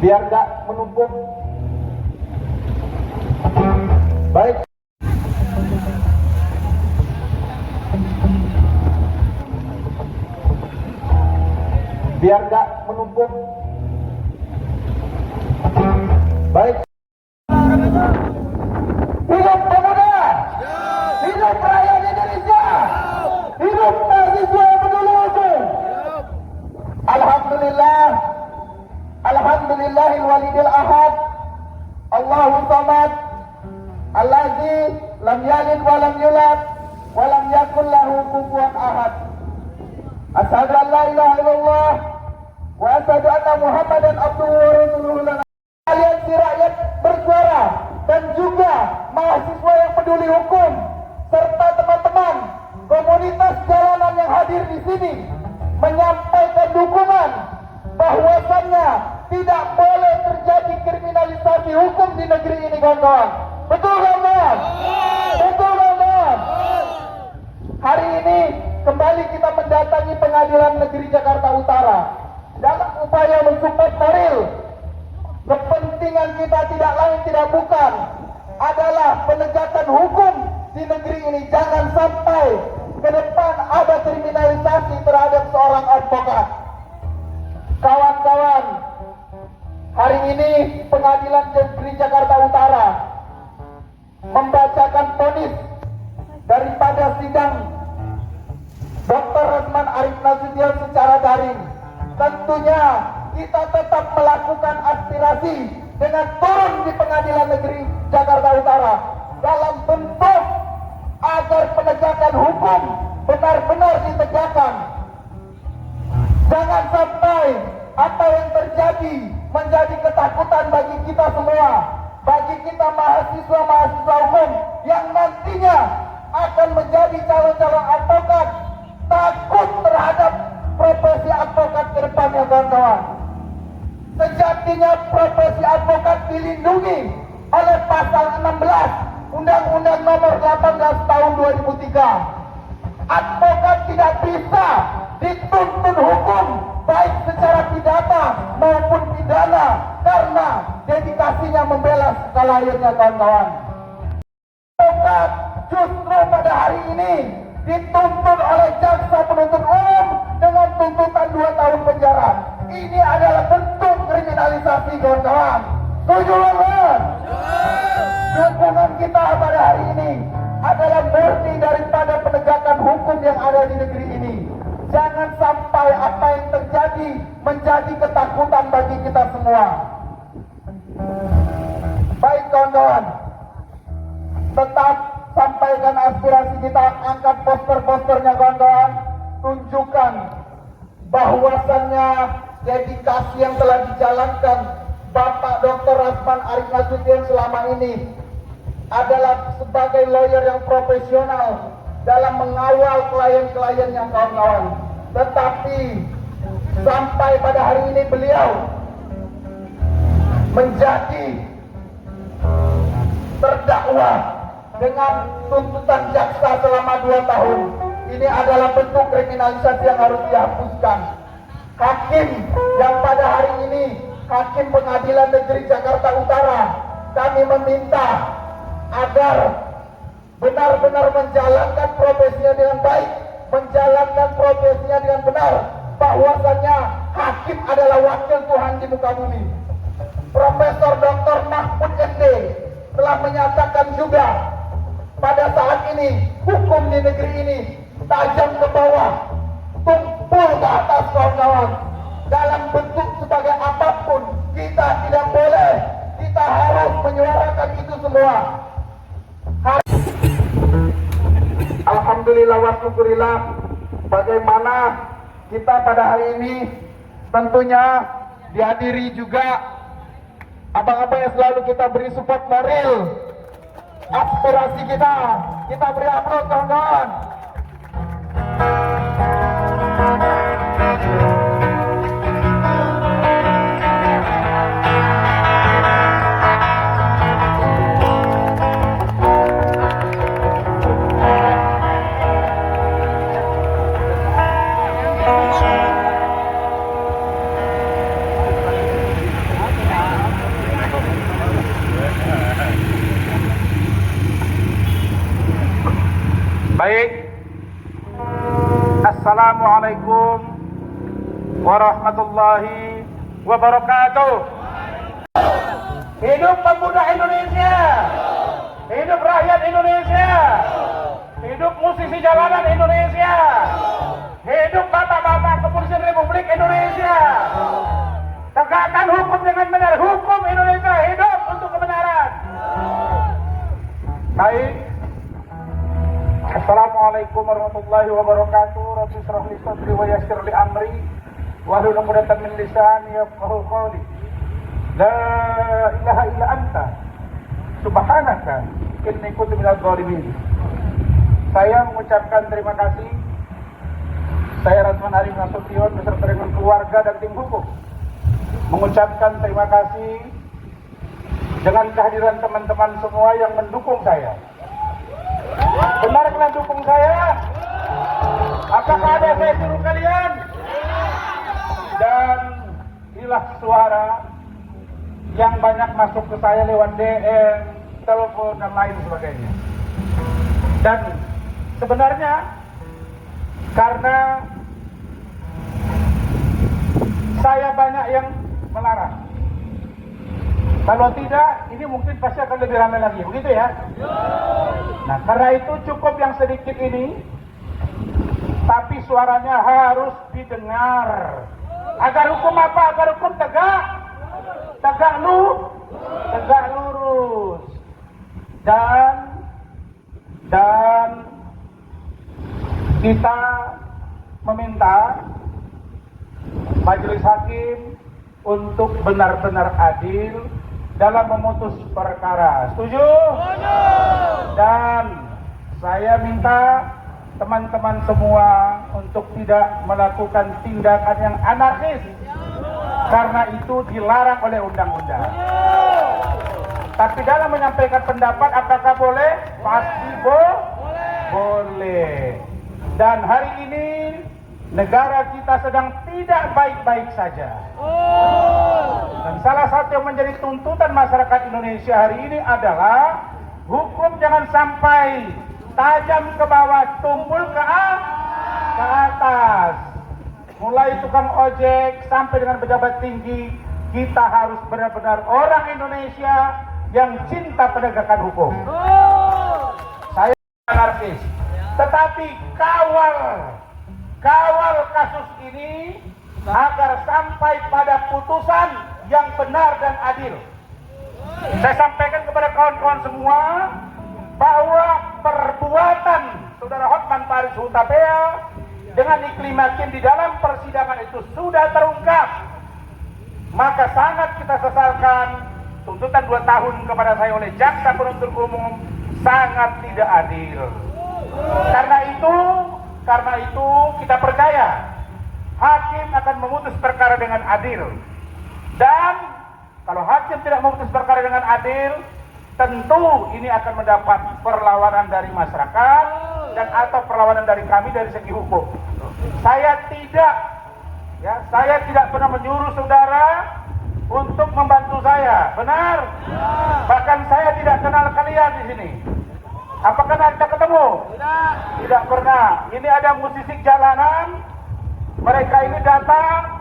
biar nggak menumpuk. Baik. Biar nggak menumpuk. Baik. Hidup pemuda, hidup rakyat Indonesia, hidup mahasiswa yang peduli hukum. Alhamdulillah, alhamdulillahil walidil ahad, Allahu samad, allazi lam yalid wa lam yulad wa lam yakul lahu kufuwan ahad. Asyhadu an la ilaha illallah wa asyhadu anna Muhammadan abduhu wa rasuluhu. Aliansi rakyat bersuara dan juga mahasiswa yang peduli hukum serta teman-teman komunitas jalanan yang hadir di sini menyampaikan dukungan bahwasannya tidak boleh terjadi kriminalisasi hukum di negeri ini, kawan-kawan. Betul, kawan-kawan? Betul, kawan-kawan? Hari ini kembali kita mendatangi Pengadilan Negeri Jakarta Utara dalam upaya mensupport moral. Kepentingan kita tidak lain tidak bukan adalah penegakan hukum di negeri ini. Jangan sampai ke depan ada kriminalisasi terhadap seorang advokat. Kawan-kawan, hari ini Pengadilan Negeri Jakarta Utara membacakan vonis daripada sidang Dr. Rasman Arief Nasution secara daring. Tentunya kita tetap melakukan aspirasi dengan turun di Pengadilan Negeri Jakarta Utara dalam bentuk agar penegakan hukum benar-benar ditegakkan. Jangan sampai apa yang terjadi menjadi ketakutan bagi kita semua, bagi kita mahasiswa-mahasiswa hukum yang nantinya akan menjadi calon-calon advokat, takut terhadap profesi advokat ke depannya, kawan-kawan. Sejatinya profesi advokat dilindungi oleh pasal 16 Undang-Undang Nomor 18 Tahun 2003. Advokat tidak bisa dituntut hukum baik secara pidana maupun pidana karena dedikasinya membela sekaliannya, kawan-kawan. Advokat justru pada hari ini dituntut oleh jaksa penuntut umum dengan tuntutan 2 tahun penjara. Ini adalah bentuk kriminalisasi, kawan-kawan. Setuju, kawan? Dukungan kita pada hari ini adalah murni daripada penegakan hukum yang ada di negeri ini. Jangan sampai apa yang terjadi menjadi ketakutan bagi kita semua. Baik, kawan-kawan, tetap sampaikan aspirasi kita, angkat poster-posternya, kawan-kawan. Tunjukkan bahwasannya dedikasi yang telah dijalankan Bapak Dr. Rasman Arief Nasution selama ini adalah sebagai lawyer yang profesional dalam mengawal klien-kliennya, kawan-kawan. Tetapi sampai pada hari ini beliau menjadi terdakwa dengan tuntutan jaksa selama 2 tahun. Ini adalah bentuk kriminalisasi yang harus dihapuskan. Hakim yang pada hari ini, Hakim Pengadilan Negeri Jakarta Utara, kami meminta agar benar-benar menjalankan profesinya dengan baik, menjalankan profesinya dengan benar, bahwasannya hakim adalah wakil Tuhan di muka bumi. Profesor Dr. Mahfud MD telah menyatakan juga pada saat ini hukum di negeri ini tajam ke bawah, tumpul ke atas, kawan-kawan. Dalam bentuk sebagai apapun, kita tidak boleh, kita harus menyuarakan itu semua. Alhamdulillah wa syukurillah, bagaimana kita pada hari ini tentunya dihadiri juga abang-abang yang selalu kita beri support moral. Aspirasi kita beri upload, kawan-kawan. Baik. Assalamualaikum warahmatullahi wabarakatuh. Hidup pemuda Indonesia. Hidup rakyat Indonesia. Hidup musisi jalanan Indonesia. Hidup bapak-bapak kepolisian Republik Indonesia. Tegakkan hukum dengan benar. Hukum Indonesia hidup untuk kebenaran. Baik. Assalamualaikum warahmatullahi wabarakatuh. Rabbi shrah li sadri wa yassir li amri wahlul 'uqdatam min lisani yafqahu qawli. La ilaha illa anta subhanaka inni kuntu minadh dhalimin. Saya mengucapkan terima kasih. Saya Rasman Arif Nasution beserta dengan keluarga dan tim hukum mengucapkan terima kasih dengan kehadiran teman-teman semua yang mendukung saya. Benar kalian dukung saya? Apakah ada saya suruh kalian? Dan inilah suara yang banyak masuk ke saya lewat DM, telepon, dan lain sebagainya. Dan sebenarnya karena saya banyak yang melarang. Kalau tidak, ini mungkin pasti akan lebih ramai lagi, begitu ya? Nah, karena itu cukup yang sedikit ini, tapi suaranya harus didengar. Agar hukum apa? Agar hukum tegak, tegak lurus. Dan kita meminta majelis hakim untuk benar-benar adil dalam memutus perkara. Setuju? Dan saya minta teman-teman semua untuk tidak melakukan tindakan yang anarkis, karena itu dilarang oleh undang-undang. Tapi dalam menyampaikan pendapat, apakah boleh? Pasti boleh. Dan hari ini negara kita sedang tidak baik-baik saja. Dan salah satu yang menjadi tuntutan masyarakat Indonesia hari ini adalah hukum jangan sampai tajam ke bawah, tumpul ke atas. Mulai tukang ojek sampai dengan pejabat tinggi, kita harus benar-benar orang Indonesia yang cinta penegakan hukum. Saya anarkis, tetapi kawal kasus ini agar sampai pada putusan yang benar dan adil. Saya sampaikan kepada kawan-kawan semua bahwa perbuatan Saudara Hotman Paris Hutapea dengan iklim hakim di dalam persidangan itu sudah terungkap. Maka sangat kita sesalkan tuntutan 2 tahun kepada saya oleh jaksa penuntut umum sangat tidak adil. Karena itu kita percaya hakim akan memutus perkara dengan adil. Dan kalau hakim tidak memutus perkara dengan adil, tentu ini akan mendapat perlawanan dari masyarakat dan atau perlawanan dari kami dari segi hukum. Saya tidak pernah menyuruh saudara untuk membantu saya, benar? Bahkan saya tidak kenal kalian di sini. Apakah kita ketemu? Tidak pernah. Ini ada musisi jalanan, mereka ini datang,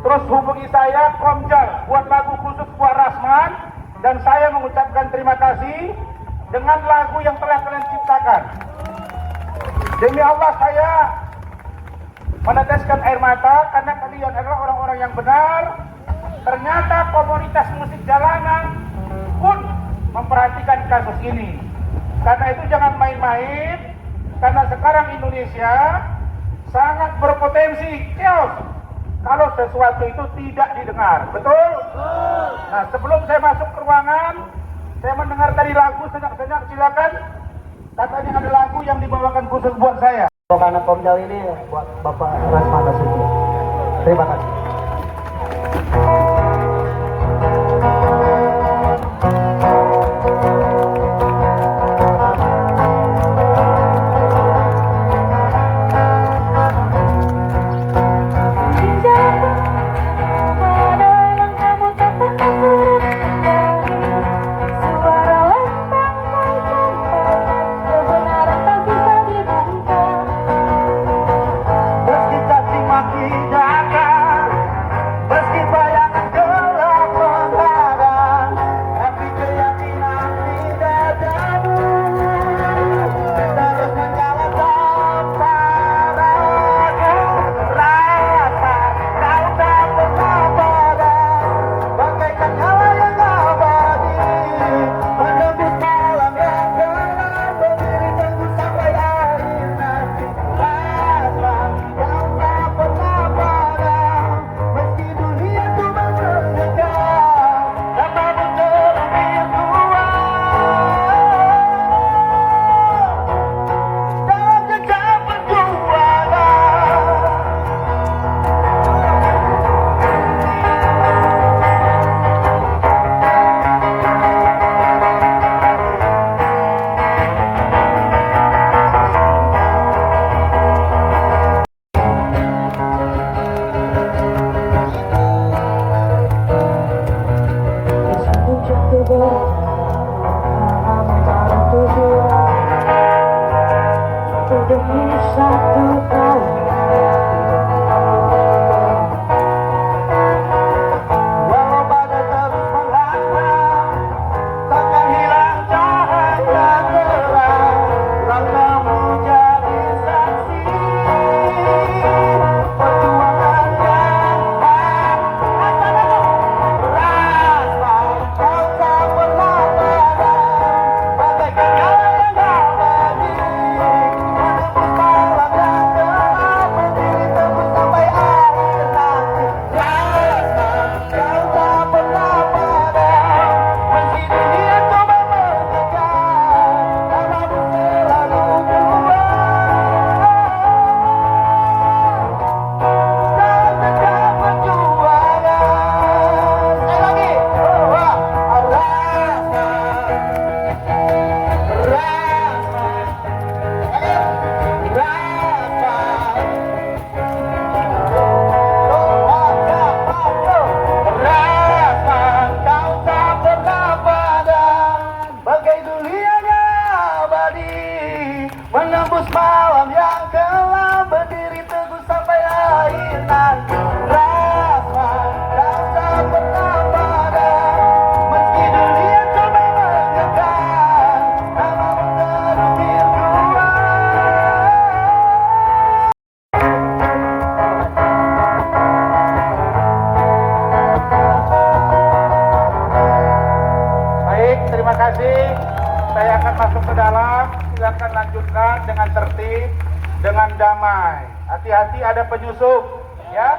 terus hubungi saya, Komjal, buat lagu khusus buat Rasman, dan saya mengucapkan terima kasih dengan lagu yang telah kalian ciptakan. Demi Allah saya meneteskan air mata karena kalian adalah orang-orang yang benar. Ternyata komunitas musik jalanan pun memperhatikan kasus ini. Karena itu jangan main-main, karena sekarang Indonesia sangat berpotensi chaos kalau sesuatu itu tidak didengar. Betul? Nah, sebelum saya masuk ke ruangan, saya mendengar tadi lagu senyap-senyap, silakan. Katanya ada lagu yang dibawakan khusus buat saya. Karena Komjal ini buat Bapak Rasman Nasution. Terima kasih. Suara lantang dan kebenaran tak bisa dibeli. satu demi satu tahun. Walau badai terus melanda, takkan hilang cahaya terang. Langkahmu jadi saksi perjuangan yang rasa kau tak pernah padam, bagaikan nyala yang abadi menembus malam yang gelap, berdiri teguh sampai akhir nanti. Rasa kau tak pernah padam, meski dunia coba mengejar, namamu selalu kuat. Dalam tegak perjuangan. Sekali lagi. Rasa kau tak pernah padam, bagai dunianya abadi menembus malam yang kelam, berdiri teguh sampai akhir nanti. Rasa kau tak pernah padam, meski dunia coba mengejar, namamu terus berjuang. Baik, terima kasih. Saya akan masuk ke dalam. Silakan lanjutkan dengan tertib, dengan damai. Hati-hati ada penyusup, ya.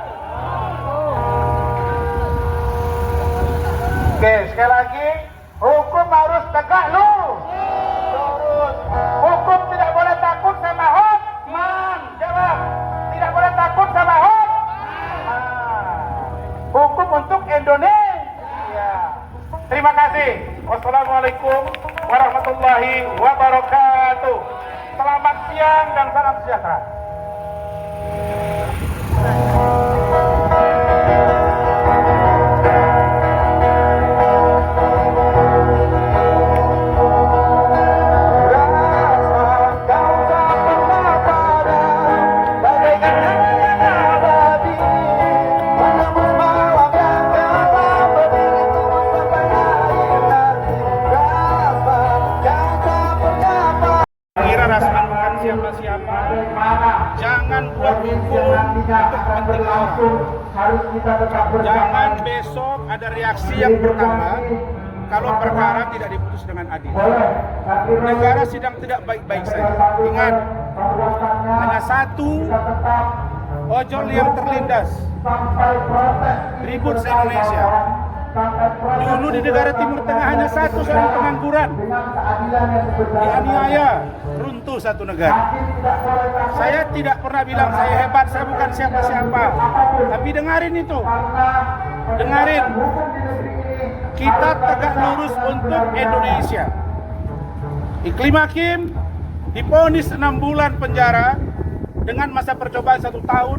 Oke, sekali lagi, hukum harus tegak lurus. Hukum tidak boleh takut sama Hotman. Jawab, tidak boleh takut sama Hotman. Hukum untuk Indonesia. Terima kasih. Wassalamualaikum warahmatullahi wabarakatuh. Selamat siang dan salam sejahtera. Rasa kau tak pernah padam, bagaikan nyala yang abadi menembus malam yang gelap, berdiri teguh sampai akhir nanti. Rasa kau tak pernah padam. Kira Rasman bukan siapa-siapa. Jangan buat hukum untuk kepentingan orang. Harus kita tetap Jangan besok ada reaksi yang bertambah kalau perkara tidak diputus dengan adil. Negara sedang tidak baik-baik saja. Ingat, hanya satu ojol yang terlindas ribut se-Indonesia. Dulu di negara Timur Tengah hanya satu seorang pengangguran, dianiaya, runtuh satu negara. Saya tidak pernah bilang saya hebat, saya bukan siapa-siapa. Tapi dengarin itu, dengarin. Kita tegak lurus untuk Indonesia. Iklim Hakim diponis 6 bulan penjara dengan masa percobaan 1 tahun,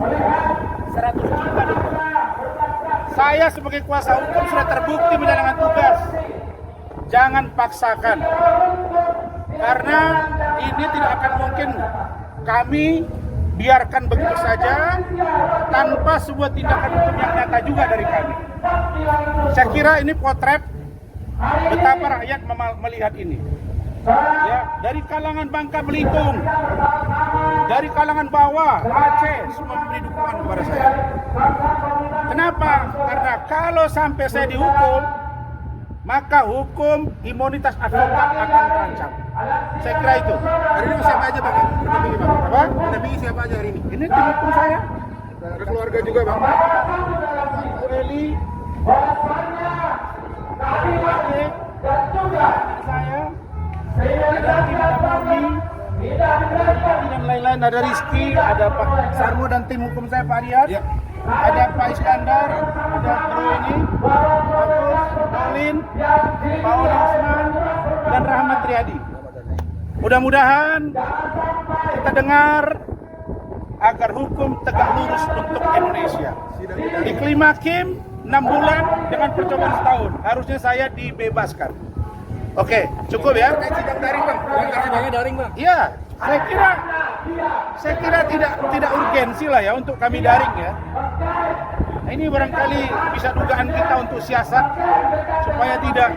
100 juta denda. Saya sebagai kuasa hukum sudah terbukti menjalankan tugas. Jangan paksakan, karena ini tidak akan mungkin kami biarkan begitu saja tanpa sebuah tindakan hukum yang nyata juga dari kami. Saya kira ini potret betapa rakyat melihat ini. Ya, dari kalangan Bangka Belitung, dari kalangan bawah, Aceh, semua memberi dukungan kepada saya. Kenapa? Karena kalau sampai saya dihukum, maka hukum imunitas advokat akan terancam. Saya kira itu. Hari ini siapa aja Bang? Pendampingi Bang? Apa? Pendampingi siapa aja hari ini? Ini tim hukum saya. Ada keluarga juga Bang? Bu Eli, saya, ada tim Murni, dan lain-lain, ada Rizky, ada Pak Sarmo dan tim hukum saya Pak Riyad, Ya. ada Pak Iskandar, ada Bro ini, Bagus, Dolin, Pak Oli Usman, dan Rahmat Riyadi. Mudah-mudahan kita dengar agar hukum tegak lurus untuk Indonesia. Iklim Hakim 6 bulan dengan percobaan setahun. Harusnya saya dibebaskan. Oke, cukup ya. Sidang daring Bang? Sidangnya daring Bang? Iya, saya kira saya kira tidak urgensi lah ya untuk kami daring ya. Nah, ini barangkali bisa dugaan kita untuk siasat supaya tidak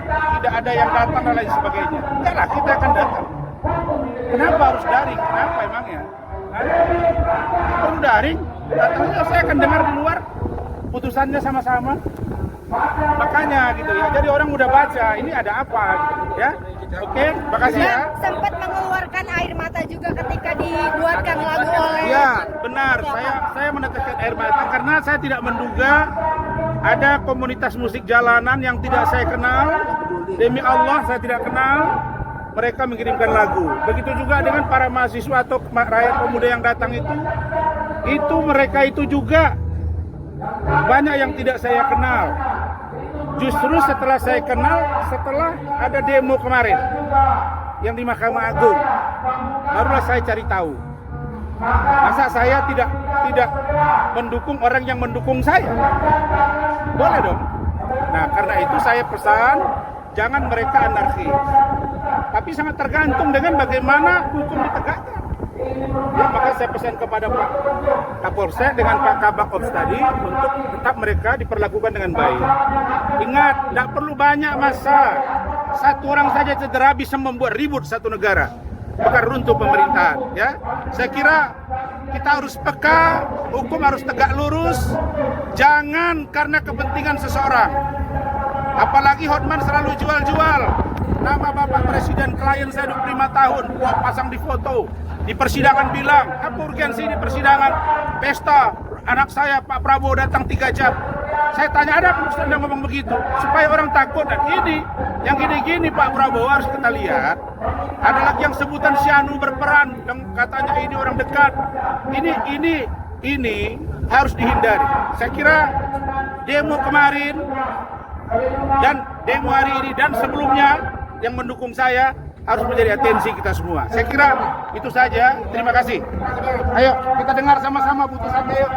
ada yang datang dan lain sebagainya. Enggak lah, kita akan datang. Kenapa harus daring? Kenapa emangnya? Perlu daring? Datangnya saya akan dengar di luar putusannya sama-sama. Makanya gitu ya. Jadi orang udah baca ini ada apa gitu, ya. Oke, makasih ya. Sempat mengeluarkan air mata juga ketika dibuatkan lagu oleh. Ya, benar. Saya meneteskan air mata karena saya tidak menduga ada komunitas musik jalanan yang tidak saya kenal. Demi Allah saya tidak kenal. Mereka mengirimkan lagu. Begitu juga dengan para mahasiswa atau rakyat pemuda yang datang itu mereka itu juga banyak yang tidak saya kenal. Justru setelah saya kenal, setelah ada demo kemarin yang di Mahkamah Agung, barulah saya cari tahu. Masa saya tidak mendukung orang yang mendukung saya? Boleh dong. Nah, karena itu saya pesan jangan mereka anarkis. Tapi sangat tergantung dengan bagaimana hukum ditegakkan. Ya, maka saya pesan kepada Pak Kapolsek dengan Pak Kabak Ops tadi untuk tetap mereka diperlakukan dengan baik. Ingat, tidak perlu banyak masa. Satu orang saja cedera bisa membuat ribut satu negara, bahkan runtuh pemerintahan. Ya, saya kira kita harus peka, hukum harus tegak lurus. Jangan karena kepentingan seseorang. Apalagi Hotman selalu jual-jual nama Bapak Presiden, klien saya 25 tahun, pasang di foto. Di persidangan bilang, apa urgensi di persidangan? Pesta, anak saya Pak Prabowo datang 3 jam. Saya tanya, ada apa Anda ngomong begitu? Supaya orang takut. Dan ini, yang gini-gini Pak Prabowo harus kita lihat. Ada lagi yang sebutan Syanu berperan, yang katanya ini orang dekat. Ini harus dihindari. Saya kira demo kemarin, dan demo hari ini, dan sebelumnya yang mendukung saya harus menjadi atensi kita semua. Saya kira itu saja. Terima kasih. Ayo kita dengar sama-sama putusannya. Yuk.